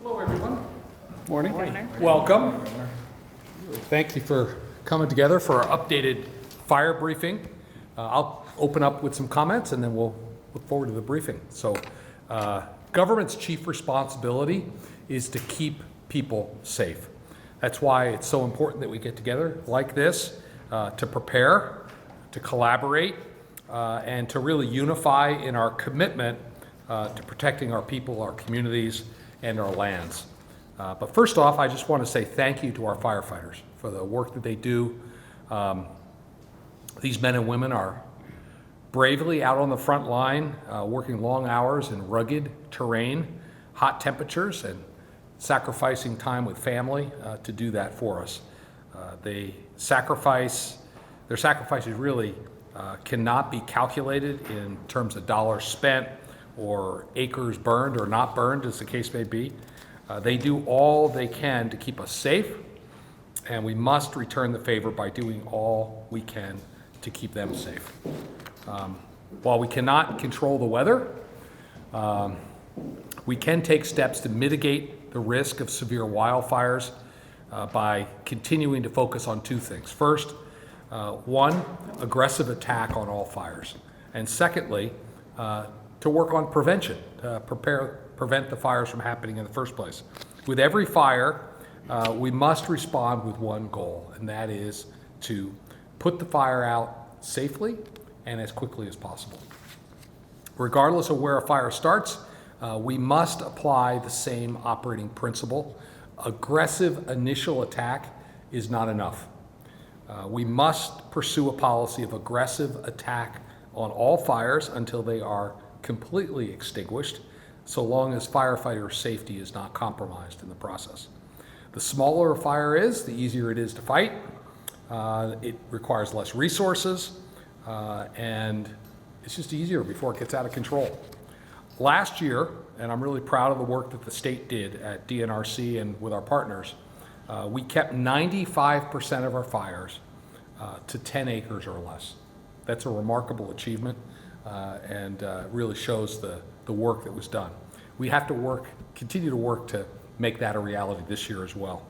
Hello, everyone. Morning. Governor. Welcome. Thank you for coming together for our updated fire briefing. I'll open up with some comments and then we'll look forward to the briefing. So, government's chief responsibility is to keep people safe. That's why it's so important that we get together like this to prepare, to collaborate, and to really unify in our commitment to protecting our people, our communities, and our lands. But first off, I just want to say thank you to our firefighters for the work that they do. These men and women are bravely out on the front line, working long hours in rugged terrain, hot temperatures, and sacrificing time with family to do that for us. Their sacrifices really cannot be calculated in terms of dollars spent or acres burned or not burned, as the case may be. They do all they can to keep us safe, and we must return the favor by doing all we can to keep them safe. While we cannot control the weather, we can take steps to mitigate the risk of severe wildfires by continuing to focus on two things. First, one, aggressive attack on all fires. And secondly, to work on prevention, to prevent the fires from happening in the first place. With every fire, we must respond with one goal, and that is to put the fire out safely and as quickly as possible. Regardless of where a fire starts, we must apply the same operating principle. Aggressive initial attack is not enough. We must pursue a policy of aggressive attack on all fires until they are completely extinguished, so long as firefighter safety is not compromised in the process. The smaller a fire is, the easier it is to fight. It requires less resources, and it's just easier before it gets out of control. Last year, and I'm really proud of the work that the state did at DNRC and with our partners, we kept 95% of our fires to 10 acres or less. That's a remarkable achievement and really shows the work that was done. We have to continue to work to make that a reality this year as well.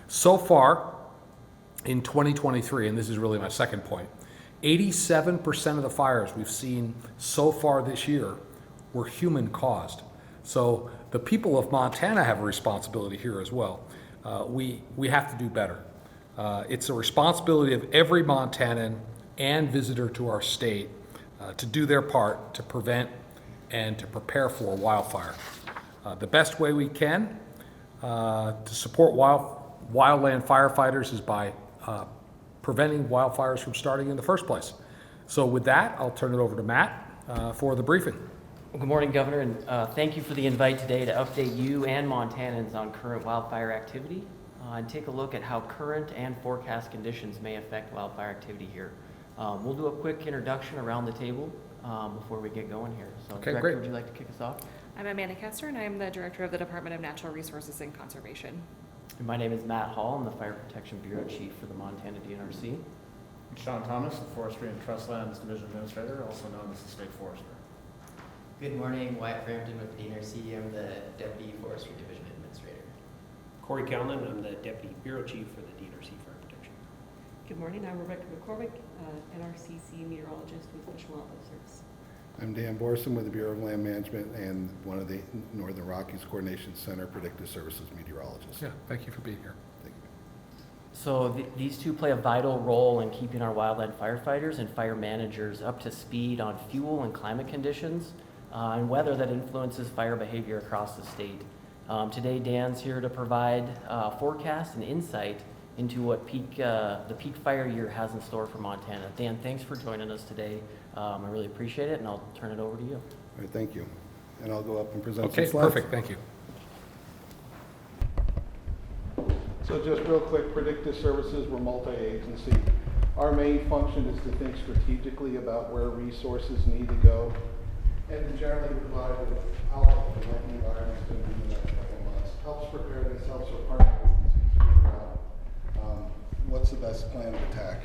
So far, in 2023, and this is really my second point, 87% of the fires we've seen so far this year were human caused. So the people of Montana have a responsibility here as well. We have to do better. It's a responsibility of every Montanan and visitor to our state to do their part to prevent and to prepare for wildfire. The best way we can to support wildland firefighters is by preventing wildfires from starting in the first place. So with that, I'll turn it over to Matt for the briefing. Well, good morning, Governor, and thank you for the invite today to update you and Montanans on current wildfire activity and take a look at how current and forecast conditions may affect wildfire activity here. We'll do a quick introduction around the table before we get going here. So, Okay, Director, great. would you like to kick us off? I'm Amanda Kester, and I'm the Director of the Department of Natural Resources and Conservation. And my name is Matt Hall. I'm the Fire Protection Bureau Chief for the Montana DNRC. Sean Thomas, the Forestry and Trust Lands Division Administrator, also known as the State Forester. Good morning, Wyatt Frampton with DNRC. I'm the Deputy Forestry Division Administrator. Corey Calnan, I'm the Deputy Bureau Chief for the DNRC Fire Protection. Good morning, I'm Rebecca McCormick, NRCC meteorologist with Fish and Wildlife Service. I'm Dan Borsum with the Bureau of Land Management and one of the Northern Rockies Coordination Center Predictive Services meteorologists. Yeah, thank you for being here. Thank you. So these two play a vital role in keeping our wildland firefighters and fire managers up to speed on fuel and climate conditions and weather that influences fire behavior across the state. Today, Dan's here to provide forecast and insight into what the peak fire year has in store for Montana. Dan, thanks for joining us today. I really appreciate it, and I'll turn it over to you. All right, thank you. And I'll go up and present Okay, some slides. perfect, thank you. So just real quick, Predictive Services, we're multi-agency. Our main function is to think strategically about where resources need to go and to generally provide an outlook for what the environment's going to be in the next couple of months. Helps preparedness, helps our partner agencies figure out what's the best plan of attack.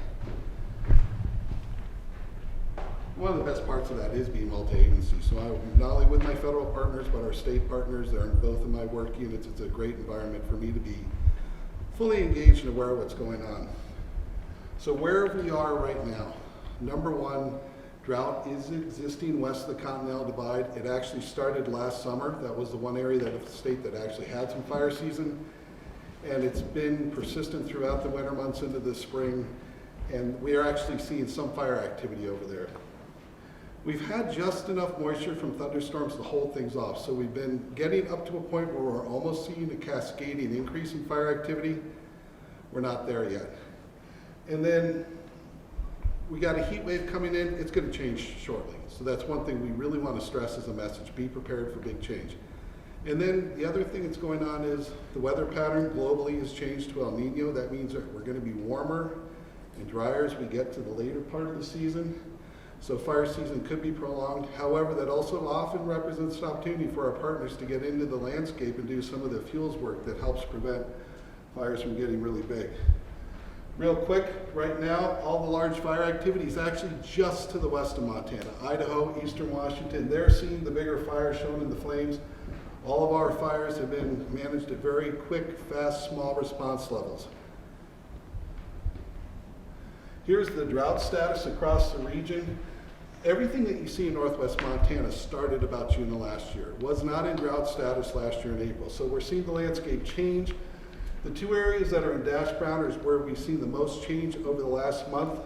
One of the best parts parts of that is being multi-agency. So I'm not only with my federal partners, but our state partners. They're in both of my work units. It's a great environment for me to be fully engaged and aware of what's going on. So where we are right now, number one, drought is existing west of the Continental Divide. It actually started last summer. That was the one area of the state that actually had some fire season. And it's been persistent throughout the winter months into the spring. And we are actually seeing some fire activity over there. We've had just enough moisture from thunderstorms to hold things off. So we've been getting up to a point where we're almost seeing a cascading increase in fire activity. We're not there yet. And then we got a heat wave coming in. It's going to change shortly. So that's one thing we really want to stress as a message. Be prepared for big change. And then the other thing that's going on is the weather pattern globally has changed to El Nino. That means that we're going to be warmer and drier as we get to the later part of the season. So fire season could be prolonged. However, that also often represents an opportunity for our partners to get into the landscape and do some of the fuels work that helps prevent fires from getting really big. Real quick, right now, all the large fire activity is actually just to the west of Montana. Idaho, eastern Washington, they're seeing the bigger fires shown in the flames. All of our fires have been managed at very quick, fast, small response levels. Here's the drought status across the region. Everything that you see in northwest Montana started about June of last year. It was not in drought status last year in April. So we're seeing the landscape change. The two areas that are in dash brown is where we've seen the most change over the last month.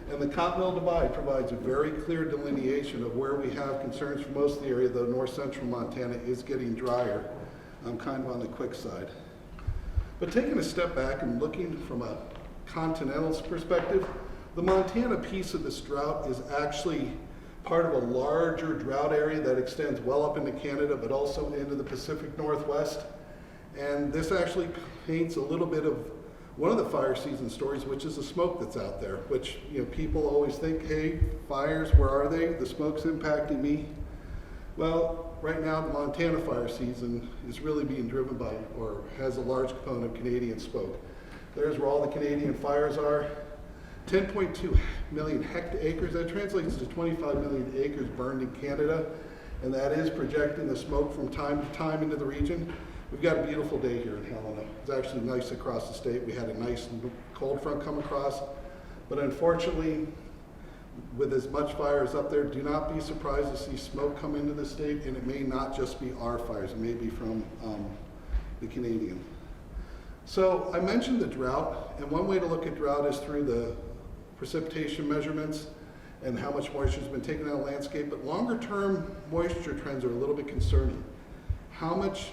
And the Continental Divide provides a very clear delineation of where we have concerns for most of the area, though north central Montana is getting drier. I'm kind of on the quick side. But taking a step back and looking from a continental perspective, the Montana piece of this drought is actually part of a larger drought area that extends well up into Canada, but also into the Pacific Northwest. And this actually paints a little bit of one of the fire season stories, which is the smoke that's out there, which, you know, people always think, hey, fires, where are they? The smoke's impacting me. Well, right now, the Montana fire season is really being driven by, or has a large component of Canadian smoke. There's where all the Canadian fires are. 10.2 million hectares, that translates to 25 million acres burned in Canada, and that is projecting the smoke from time to time into the region. We've got a beautiful day here in Helena. It's actually nice across the state. We had a nice cold front come across, but unfortunately, with as much fires up there, do not be surprised to see smoke come into the state, and it may not just be our fires, it may be from the Canadian. So I mentioned the drought, and one way to look at drought is through the precipitation measurements and how much moisture has been taken out of the landscape, but longer term moisture trends are a little bit concerning. How much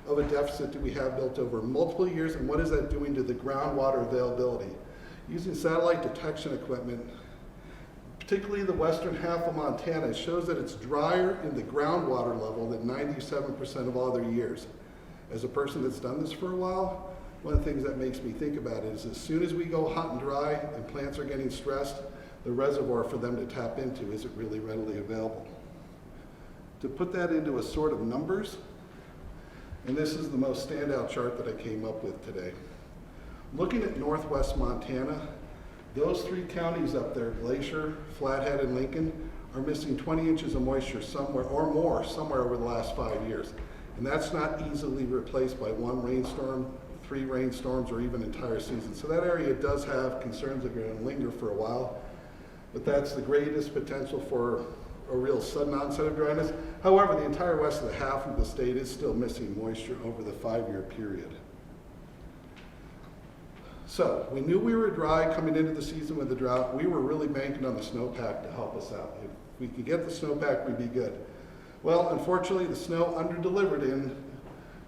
of a deficit do we have built over multiple years, and what is that doing to the groundwater availability? Using satellite detection equipment, particularly the western half of Montana, shows that it's drier in the groundwater level than 97% of other years. As a person that's done this for a while, one of the things that makes me think about it is as soon as we go hot and dry and plants are getting stressed, the reservoir for them to tap into isn't really readily available. To put that into a sort of numbers, and this is the most standout chart that I came up with today. Looking at northwest Montana, those three counties up there, Glacier, Flathead, and Lincoln, are missing 20 inches of moisture somewhere or more somewhere over the last 5 years. And that's not easily replaced by one rainstorm, 3 rainstorms, or even entire season. So that area does have concerns that are going to linger for a while, but that's the greatest potential for a real sudden onset of dryness. However, the entire west of the half of the state is still missing moisture over the 5-year period. So we knew we were dry coming into the season with the drought. We were really banking on the snowpack to help us out. If we could get the snowpack, we'd be good. Well, unfortunately, the snow underdelivered in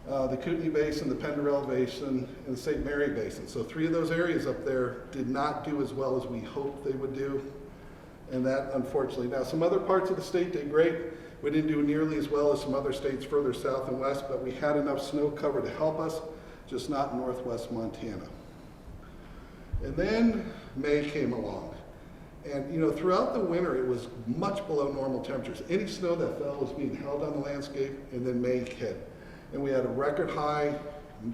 the Kootenai Basin, the Penderel Basin, and the St. Mary Basin. So 3 of those areas up there did not do as well as we hoped they would do. And that, unfortunately, now some other parts of the state did great. We didn't do nearly as well as some other states further south and west, but we had enough snow cover to help us, just not in northwest Montana. And then May came along. And you know, throughout the winter, it was much below normal temperatures. Any snow that fell was being held on the landscape, and then May hit. And we had a record high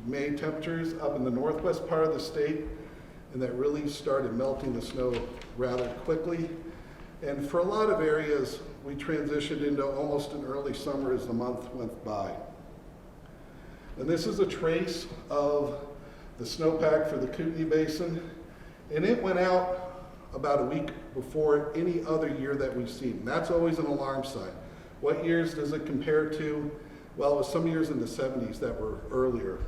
May temperatures up in the northwest part of the state, and that really started melting the snow rather quickly. And for a lot of areas, we transitioned into almost an early summer as the month went by. And this is a trace of the snowpack for the Kootenai Basin, and it went out about a week before any other year that we've seen. That's always an alarm sign. What years does it compare to? Well, it was some years in the 70s that were earlier,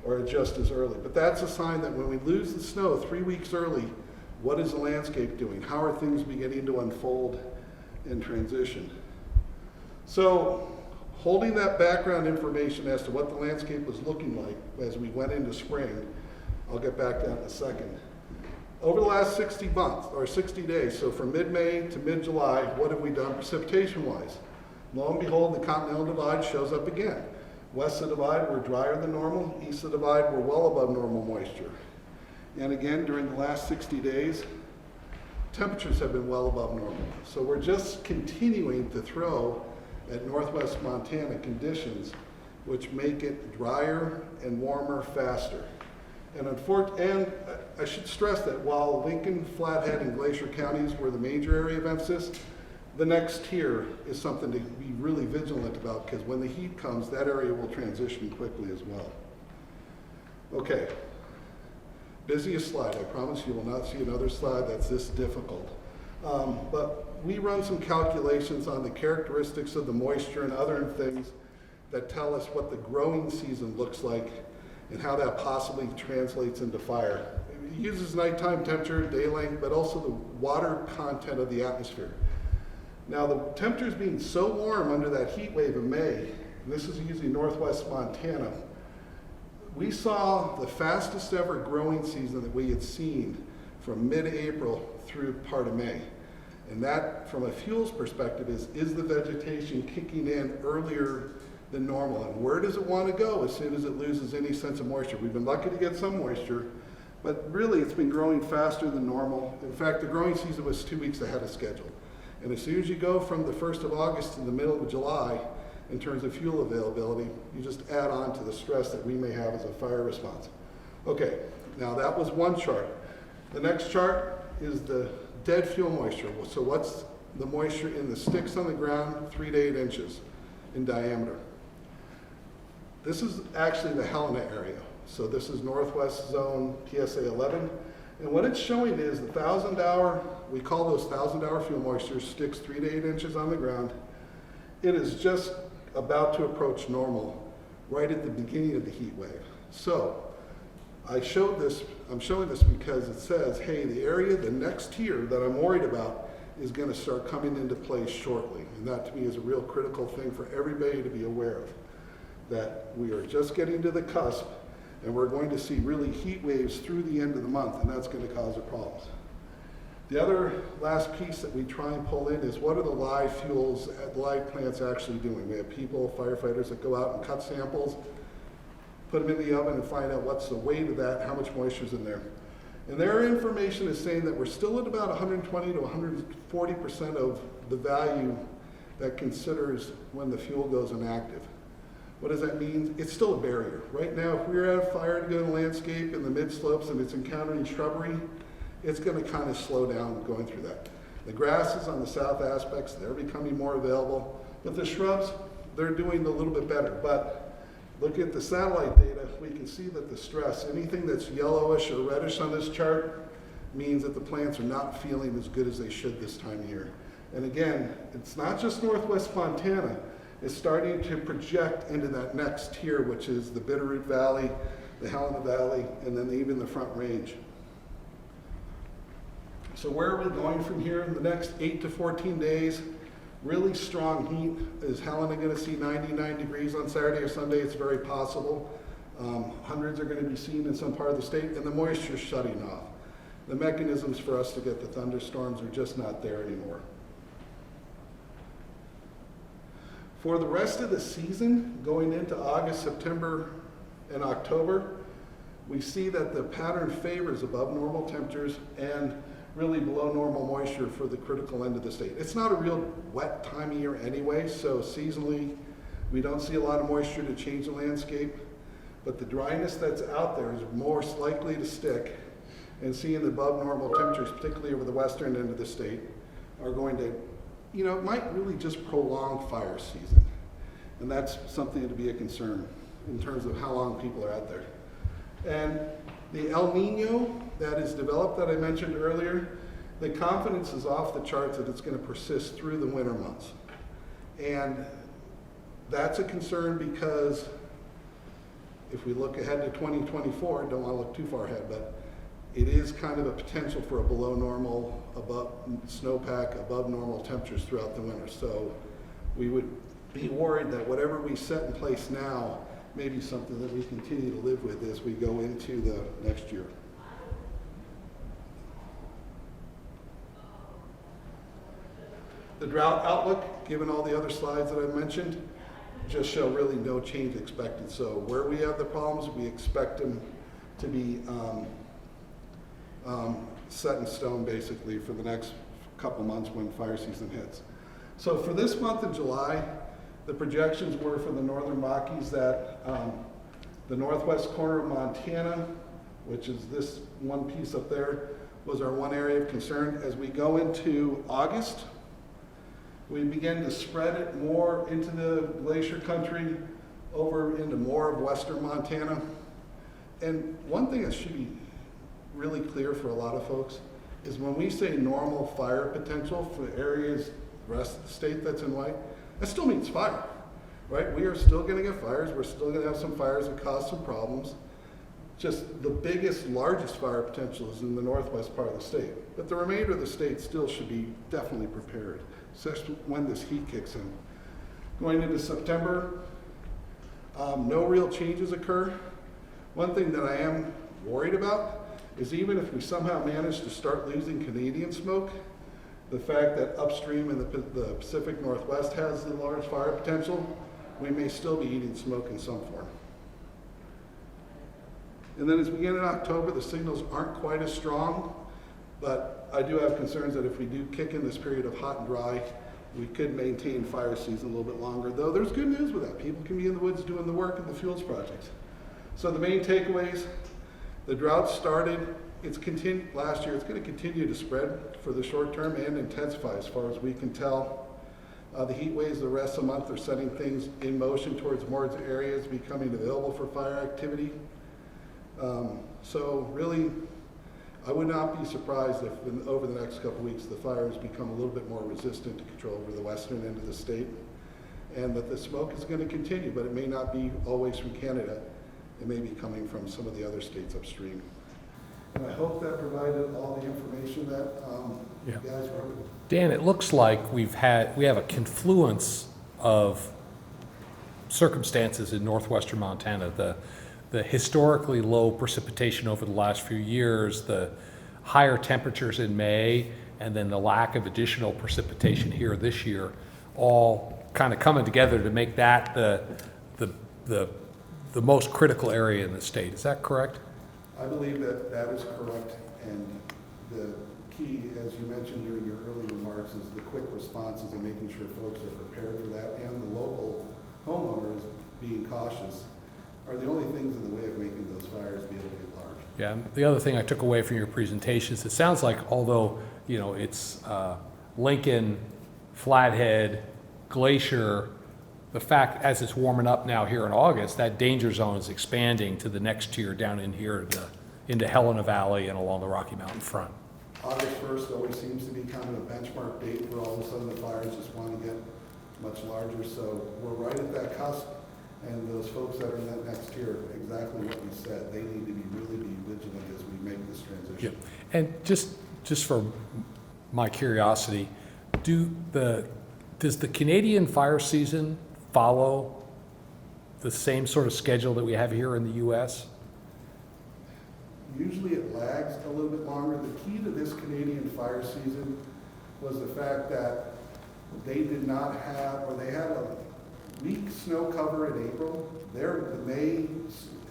or just as early. But that's a sign that when we lose the snow 3 weeks early, what is the landscape doing? How are things beginning to unfold and transition? So, holding that background information as to what the landscape was looking like as we went into spring, I'll get back to that in a second. Over the last 60 months, or 60 days, so from mid-May to mid-July, what have we done precipitation-wise? Lo and behold, the Continental Divide shows up again. West of the Divide, we're drier than normal. East of the Divide, we're well above normal moisture. And again, during the last 60 days, temperatures have been well above normal. So we're just continuing to throw at northwest Montana conditions which make it drier and warmer faster. And I should stress that while Lincoln, Flathead, and Glacier counties were the major area of emphasis, the next tier is something to be really vigilant about, because when the heat comes, that area will transition quickly as well. Okay, busiest slide. I promise you will not see another slide that's this difficult. But we run some calculations on the characteristics of the moisture and other things that tell us what the growing season looks like and how that possibly translates into fire. It uses nighttime temperature, day length, but also the water content of the atmosphere. Now, the temperatures being so warm under that heat wave in May, and this is using northwest Montana, we saw the fastest ever growing season that we had seen from mid-April through part of May. And that, from a fuels perspective, is the vegetation kicking in earlier than normal. And where does it want to go as soon as it loses any sense of moisture? We've been lucky to get some moisture, but really it's been growing faster than normal. In fact, the growing season was 2 weeks ahead of schedule. And as soon as you go from the 1st of August to the middle of July, in terms of fuel availability, you just add on to the stress that we may have as a fire response. Okay, now that was one chart. The next chart is the dead fuel moisture. So what's the moisture in the sticks on the ground, 3 to 8 inches in diameter? This is actually the Helena area. So this is northwest zone PSA 11. And what it's showing is the 1,000-hour, we call those 1,000-hour fuel moisture, sticks 3 to 8 inches on the ground. It is just about to approach normal right at the beginning of the heat wave. So I'm showing this because it says, hey, the area, the next tier that I'm worried about is going to start coming into place shortly. And that to me is a real critical thing for everybody to be aware of, that we are just getting to the cusp and we're going to see really heat waves through the end of the month, and that's going to cause problems. The other last piece that we try and pull in is what are the live fuels, live plants actually doing? We have people, firefighters that go out and cut samples, put them in the oven and find out what's the weight of that, how much moisture's in there. And their information is saying that we're still at about 120 to 140% of the value that considers when the fuel goes inactive. What does that mean? It's still a barrier. Right now, if we're at a fire to go in a landscape in the mid-slopes and it's encountering shrubbery, it's going to kind of slow down going through that. The grasses on the south aspects, they're becoming more available, but the shrubs, they're doing a little bit better. But look at the satellite data, we can see that the stress, anything that's yellowish or reddish on this chart, means that the plants are not feeling as good as they should this time of year. And again, it's not just northwest Montana, it's starting to project into that next tier, which is the Bitterroot Valley, the Helena Valley, and then even the Front Range. So where are we going from here in the next 8 to 14 days? Really strong heat. Is Helena going to see 99 degrees on Saturday or Sunday? It's very possible. Hundreds are going to be seen in some part of the state, and the moisture is shutting off. The mechanisms for us to get the thunderstorms are just not there anymore. For the rest of the season, going into August, September, and October, we see that the pattern favors above normal temperatures and really below normal moisture for the critical end of the state. It's not a real wet time of year anyway, so seasonally, we don't see a lot of moisture to change the landscape, but the dryness that's out there is most likely to stick, and seeing the above normal temperatures, particularly over the western end of the state, are going to you know, it might really just prolong fire season. And that's something to be a concern in terms of how long people are out there. And the El Nino that is developed that I mentioned earlier, the confidence is off the charts that it's going to persist through the winter months. And that's a concern because if we look ahead to 2024, don't want to look too far ahead, but it is kind of a potential for a below normal, above snowpack, above normal temperatures throughout the winter. So we would be worried that whatever we set in place now may be something that we continue to live with as we go into the next year. The drought outlook, given all the other slides that I've mentioned, just show really no change expected. So where we have the problems, we expect them to be set in stone basically for the next couple months when fire season hits. So for this month of July, the projections were for the northern Rockies that the northwest corner of Montana, which is this one piece up there, was our one area of concern. As we go into August, we begin to spread it more into the glacier country, over into more of western Montana. And one thing that should be really clear for a lot of folks is when we say normal fire potential for areas, the rest of the state that's in white, that still means fire, right? We are still gonna get fires, we're still gonna have some fires that cause some problems. Just the biggest, largest fire potential is in the northwest part of the state. But the remainder of the state still should be definitely prepared, especially when this heat kicks in. Going into September, no real changes occur. One thing that I am worried about is even if we somehow manage to start losing Canadian smoke, the fact that upstream in the Pacific Northwest has the large fire potential, we may still be eating smoke in some form. And then as we get in October, the signals aren't quite as strong, but I do have concerns that if we do kick in this period of hot and dry, we could maintain fire season a little bit longer, though there's good news with that. People can be in the woods doing the work in the fuels projects. So the main takeaways, the drought started, it's continued last year, it's going to continue to spread for the short term and intensify as far as we can tell. The heat waves the rest of the month are setting things in motion towards more areas becoming available for fire activity. So really, I would not be surprised if over the next couple of weeks the fires become a little bit more resistant to control over the western end of the state, and that the smoke is going to continue, but it may not be always from Canada. It may be coming from some of the other states upstream. And I hope that provided all the information that you guys were. Dan, it looks like we have a confluence of circumstances in northwestern Montana. The historically low precipitation over the last few years, the higher temperatures in May, and then the lack of additional precipitation here this year, all kind of coming together to make that the most critical area in the state. Is that correct? I believe that that is correct, and the key, as you mentioned during your early remarks, is the quick responses and making sure folks are prepared for that, and the local homeowners being cautious are the only things in the way of making those fires be able to get large. Yeah, and the other thing I took away from your presentation is it sounds like although, you know, it's Lincoln, Flathead, Glacier, the fact as it's warming up now here in August, that danger zone is expanding to the next tier down in here into Helena Valley and along the Rocky Mountain front. August 1st always seems to be kind of a benchmark date where all of a sudden the fires just want to get much larger. So we're right at that cusp, and those folks that are in that next tier, exactly what you said, they need to really be vigilant as we make this transition. Yeah. And just for my curiosity, does the Canadian fire season follow the same sort of schedule that we have here in the U.S.? Usually it lags a little bit longer. The key to this Canadian fire season was the fact that they did not have, or they had a weak snow cover in April. The May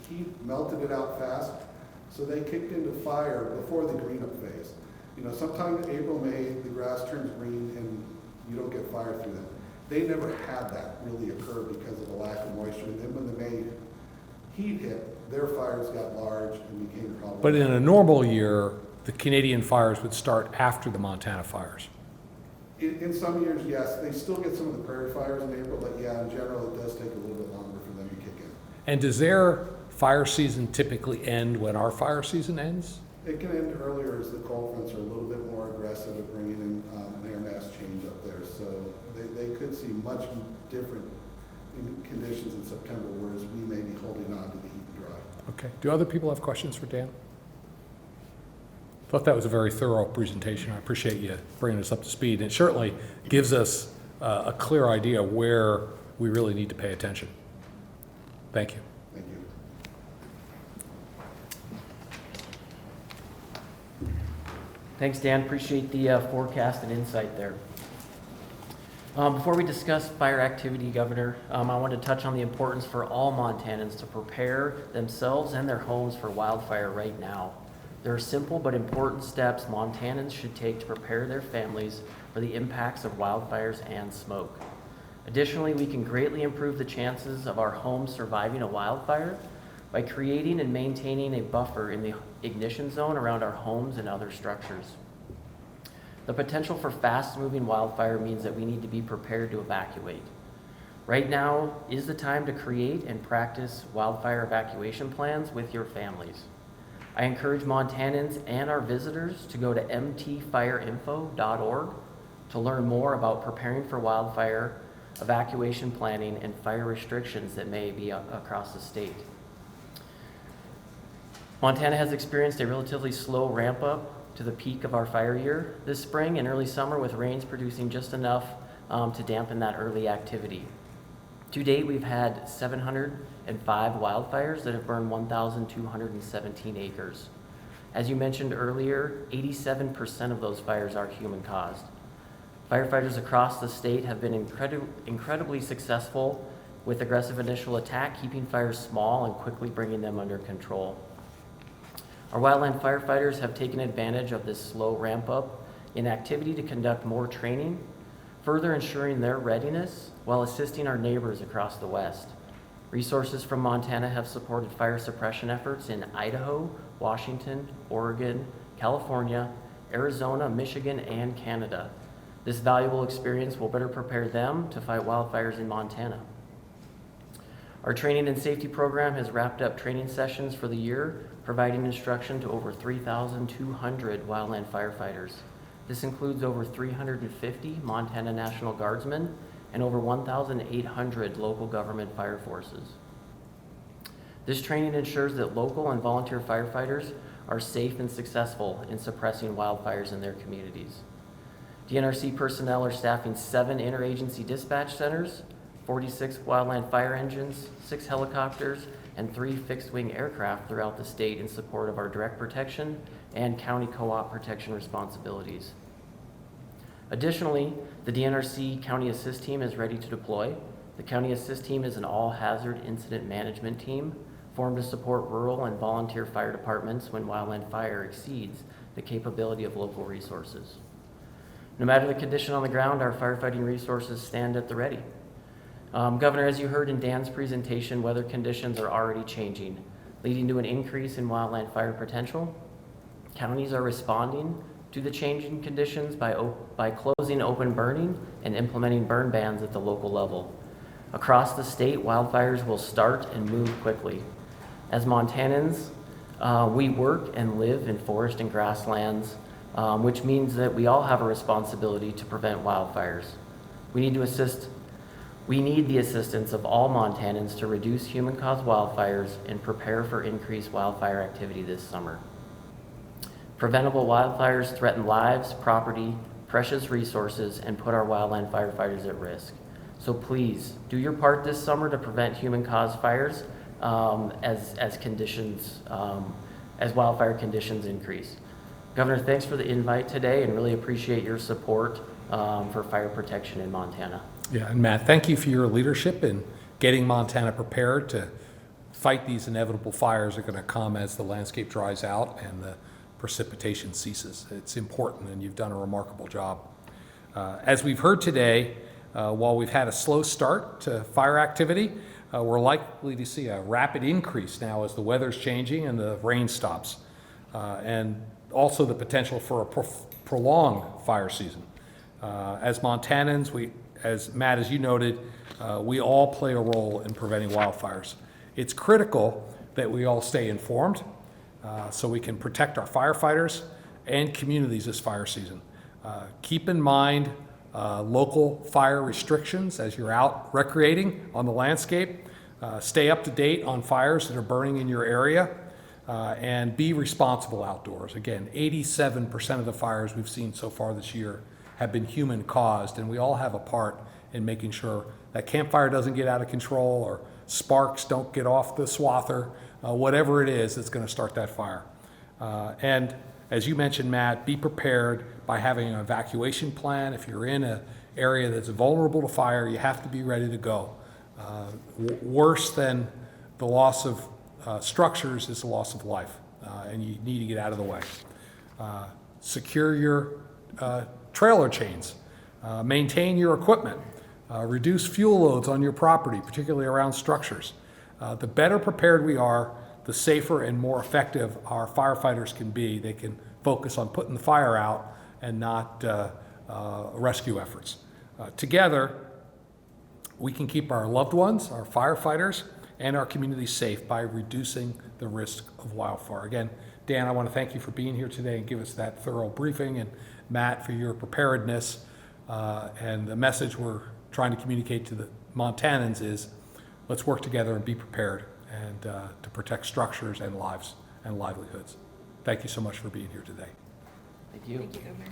heat melted it out fast, so they kicked into fire before the green up phase. You know, sometime in April, May, the grass turns green and you don't get fire through them. They never had that really occur because of the lack of moisture. And then when the May heat hit, their fires got large and became problematic. But in a normal year, the Canadian fires would start after the Montana fires. In some years, yes, they still get some of the prairie fires in April, but yeah, in general, it does take a little bit longer for them to kick in. And does their fire season typically end when our fire season ends? It can end earlier as the cold fronts are a little bit more aggressive at bringing in an air mass change up there. So they could see much different conditions in September, whereas we may be holding on to the heat and dry. Okay. Do other people have questions for Dan? Thought that was a very thorough presentation. I appreciate you bringing us up to speed. It certainly gives us a clear idea where we really need to pay attention. Thank you. Thank you. Thanks, Dan. Appreciate the forecast and insight there. Before we discuss fire activity, Governor, I want to touch on the importance for all Montanans to prepare themselves and their homes for wildfire right now. There are simple but important steps Montanans should take to prepare their families for the impacts of wildfires and smoke. Additionally, we can greatly improve the chances of our homes surviving a wildfire by creating and maintaining a buffer in the ignition zone around our homes and other structures. The potential for fast-moving wildfire means that we need to be prepared to evacuate. Right now is the time to create and practice wildfire evacuation plans with your families. I encourage Montanans and our visitors to go to mtfireinfo.org to learn more about preparing for wildfire, evacuation planning, and fire restrictions that may be across the state. Montana has experienced a relatively slow ramp up to the peak of our fire year this spring and early summer, with rains producing just enough to dampen that early activity. To date, we've had 705 wildfires that have burned 1,217 acres. As you mentioned earlier, 87% of those fires are human caused. Firefighters across the state have been incredibly successful with aggressive initial attack, keeping fires small and quickly bringing them under control. Our wildland firefighters have taken advantage of this slow ramp up in activity to conduct more training, further ensuring their readiness while assisting our neighbors across the West. Resources from Montana have supported fire suppression efforts in Idaho, Washington, Oregon, California, Arizona, Michigan, and Canada. This valuable experience will better prepare them to fight wildfires in Montana. Our training and safety program has wrapped up training sessions for the year, providing instruction to over 3,200 wildland firefighters. This includes over 350 Montana National Guardsmen and over 1,800 local government fire forces. This training ensures that local and volunteer firefighters are safe and successful in suppressing wildfires in their communities. DNRC personnel are staffing 7 interagency dispatch centers, 46 wildland fire engines, 6 helicopters, and 3 fixed-wing aircraft throughout the state in support of our direct protection and county co-op protection responsibilities. Additionally, the DNRC County Assist Team is ready to deploy. The County Assist Team is an all-hazard incident management team formed to support rural and volunteer fire departments when wildland fire exceeds the capability of local resources. No matter the condition on the ground, our firefighting resources stand at the ready. Governor, as you heard in Dan's presentation, weather conditions are already changing, leading to an increase in wildland fire potential. Counties are responding to the changing conditions by closing open burning and implementing burn bans at the local level. Across the state, wildfires will start and move quickly. As Montanans, we work and live in forest and grasslands, which means that we all have a responsibility to prevent wildfires. We need the assistance of all Montanans to reduce human-caused wildfires and prepare for increased wildfire activity this summer. Preventable wildfires threaten lives, property, precious resources, and put our wildland firefighters at risk. So please, do your part this summer to prevent human-caused fires as wildfire conditions increase. Governor, thanks for the invite today and really appreciate your support for fire protection in Montana. Yeah, and Matt, thank you for your leadership in getting Montana prepared to fight these inevitable fires that are going to come as the landscape dries out and the precipitation ceases. It's important, and you've done a remarkable job. As we've heard today, while we've had a slow start to fire activity, we're likely to see a rapid increase now as the weather's changing and the rain stops, and also the potential for a prolonged fire season. As Montanans, as Matt, as you noted, we all play a role in preventing wildfires. It's critical that we all stay informed so we can protect our firefighters and communities this fire season. Keep in mind local fire restrictions as you're out recreating on the landscape. Stay up to date on fires that are burning in your area, and be responsible outdoors. Again, 87% of the fires we've seen so far this year have been human caused, and we all have a part in making sure that campfire doesn't get out of control or sparks don't get off the swather, whatever it is that's going to start that fire. And as you mentioned, Matt, be prepared by having an evacuation plan. If you're in an area that's vulnerable to fire, you have to be ready to go. Worse than the loss of structures is the loss of life, and you need to get out of the way. Secure your trailer chains. Maintain your equipment. Reduce fuel loads on your property, particularly around structures. The better prepared we are, the safer and more effective our firefighters can be. They can focus on putting the fire out and not rescue efforts. Together, we can keep our loved ones, our firefighters, and our community safe by reducing the risk of wildfire. Again, Dan, I want to thank you for being here today and give us that thorough briefing, and Matt for your preparedness. And the message we're trying to communicate to the Montanans is let's work together and be prepared and to protect structures and lives and livelihoods. Thank you so much for being here today. Thank you. Thank you, Governor.